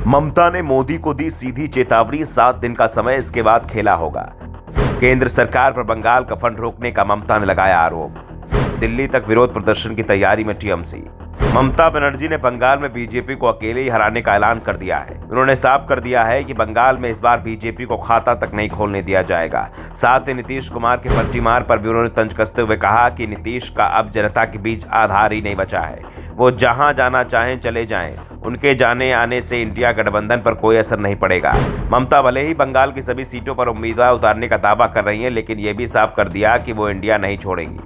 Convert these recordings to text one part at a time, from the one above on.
ममता ने मोदी को दी सीधी चेतावनी, 7 दिन का समय, इसके बाद खेला होगा। केंद्र सरकार पर बंगाल का फंड रोकने का ममता ने लगाया आरोप। दिल्ली तक विरोध प्रदर्शन की तैयारी में टीएमसी। ममता बनर्जी ने बंगाल में बीजेपी को अकेले ही हराने का ऐलान कर दिया है। उन्होंने साफ कर दिया है कि बंगाल में इस बार बीजेपी को खाता तक नहीं खोलने दिया जाएगा। साथ ही नीतीश कुमार के पलटीमार पर भी उन्होंने तंज कसते हुए कहा कि नीतीश का अब जनता के बीच आधार ही नहीं बचा है। वो जहां जाना चाहें चले जाएं, उनके जाने आने से इंडिया गठबंधन पर कोई असर नहीं पड़ेगा। ममता भले ही बंगाल की सभी सीटों पर उम्मीदवार उतारने का दावा कर रही हैं, लेकिन ये भी साफ कर दिया कि वो इंडिया नहीं छोड़ेंगी।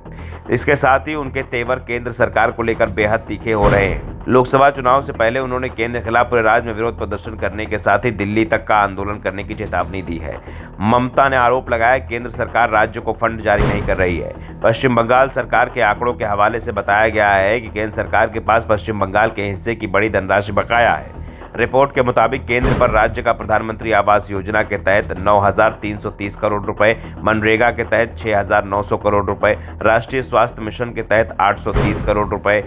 इसके साथ ही उनके तेवर केंद्र सरकार को लेकर बेहद तीखे हो रहे हैं। लोकसभा चुनाव से पहले उन्होंने केंद्र के खिलाफ पूरे राज्य में विरोध प्रदर्शन करने के साथ ही दिल्ली तक का आंदोलन करने की चेतावनी दी है। ममता ने आरोप लगाया केंद्र सरकार राज्य को फंड जारी नहीं कर रही है। पश्चिम बंगाल सरकार के आंकड़ों के हवाले से बताया गया है कि केंद्र सरकार के पास पश्चिम बंगाल के हिस्से की बड़ी धनराशि बकाया है। रिपोर्ट के मुताबिक केंद्र पर राज्य का प्रधानमंत्री आवास योजना के तहत 9,330 करोड़ रुपए, मनरेगा के तहत 6,900 करोड़ रुपए, राष्ट्रीय स्वास्थ्य मिशन के तहत 830 करोड़ रुपए,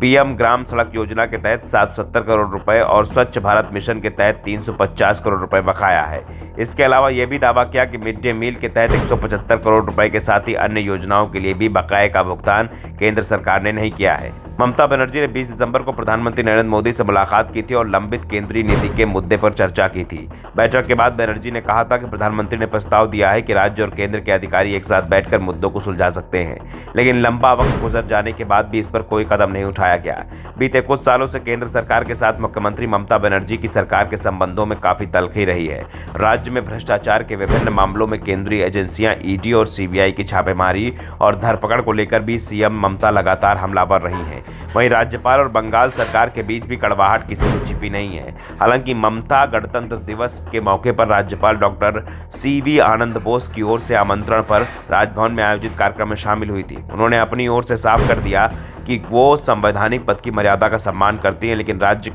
पीएम ग्राम सड़क योजना के तहत 770 करोड़ रुपए और स्वच्छ भारत मिशन के तहत 350 करोड़ रुपए बकाया है। इसके अलावा यह भी दावा किया कि मिड डे मील के तहत 175 करोड़ रुपए के साथ ही अन्य योजनाओं के लिए भी बकाये का भुगतान केंद्र सरकार ने नहीं किया है। ममता बनर्जी ने 20 दिसंबर को प्रधानमंत्री नरेंद्र मोदी से मुलाकात की थी और लंबित केंद्रीय नीति के मुद्दे पर चर्चा की थी। बैठक के बाद बनर्जी ने कहा था कि प्रधानमंत्री ने प्रस्ताव दिया है कि राज्य और केंद्र के अधिकारी एक साथ बैठकर मुद्दों को सुलझा सकते हैं, लेकिन लंबा वक्त गुजर जाने के बाद भी इस पर कोई कदम नहीं उठाया गया। बीते कुछ सालों से केंद्र सरकार के साथ मुख्यमंत्री ममता बनर्जी की सरकार के संबंधों में काफी तलखी रही है। राज्य में भ्रष्टाचार के विभिन्न मामलों में केंद्रीय एजेंसियां ईडी और सीबीआई की छापेमारी और धरपकड़ को लेकर भी सीएम ममता लगातार हमलावर रही हैं। वहीं राज्यपाल और बंगाल सरकार के बीच भी कड़वाहट किसी से छिपी नहीं है। हालांकि ममता गणतंत्र दिवस के मौके पर राज्यपाल डॉक्टर सीवी आनंद बोस की ओर से आमंत्रण पर राजभवन में आयोजित कार्यक्रम में शामिल हुई थी। उन्होंने अपनी ओर से साफ कर दिया कि वो संवैधानिक पद की मर्यादा का सम्मान करती हैं, लेकिन राज्य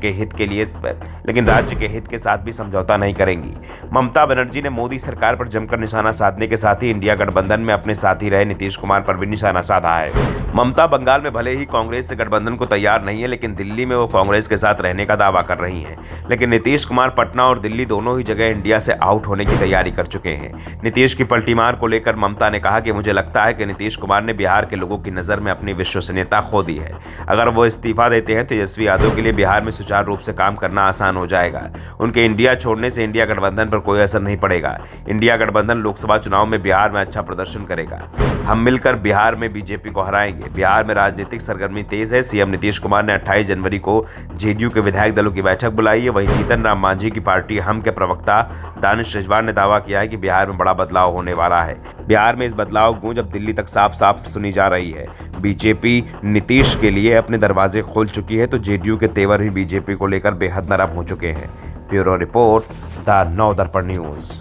के हित के साथ भी समझौता नहीं करेंगी। ममता बनर्जी ने मोदी सरकार पर जमकर निशाना साधने के साथ ही इंडिया गठबंधन में अपने साथी रहे नीतीश कुमार पर भी निशाना साधा है। ममता बंगाल में भले ही कांग्रेस से गठबंधन को तैयार नहीं है, लेकिन दिल्ली में वो कांग्रेस के साथ रहने का दावा कर रही हैं। लेकिन नीतीश कुमार पटना और दिल्ली दोनों ही जगह इंडिया से आउट होने की तैयारी कर चुके हैं। नीतीश की पलटीमार को लेकर ममता ने कहा कि मुझे लगता है कि नीतीश कुमार ने बिहार के लोगों की नजर में अपनी विश्वसनीयता खो दी है। अगर वो इस्तीफा देते हैं तो तेजस्वी यादव के लिए बिहार में सुचारू रूप से काम करना आसान हो जाएगा। उनके इंडिया छोड़ने से इंडिया गठबंधन पर कोई असर नहीं पड़ेगा। इंडिया गठबंधन लोकसभा चुनाव में बिहार में अच्छा प्रदर्शन करेगा। हम मिलकर बिहार में बीजेपी को हराएंगे। बिहार में राजनीतिक सरगर्मी तेज है। सीएम नीतीश कुमार ने 28 जनवरी को जेडीयू के विधायक दलों की बैठक बुलाई है। वहीं जीतन राम मांझी की पार्टी हम के प्रवक्ता दानिश रिजवान ने दावा किया है कि बिहार में बड़ा बदलाव होने वाला है। बिहार में इस बदलाव गूंज अब दिल्ली तक साफ साफ सुनी जा रही है। बीजेपी नीतीश के लिए अपने दरवाजे खोल चुकी है, तो जेडीयू के तेवर भी बीजेपी को लेकर बेहद नरम हो चुके हैं। ब्यूरो रिपोर्ट, द नव दर्पण न्यूज।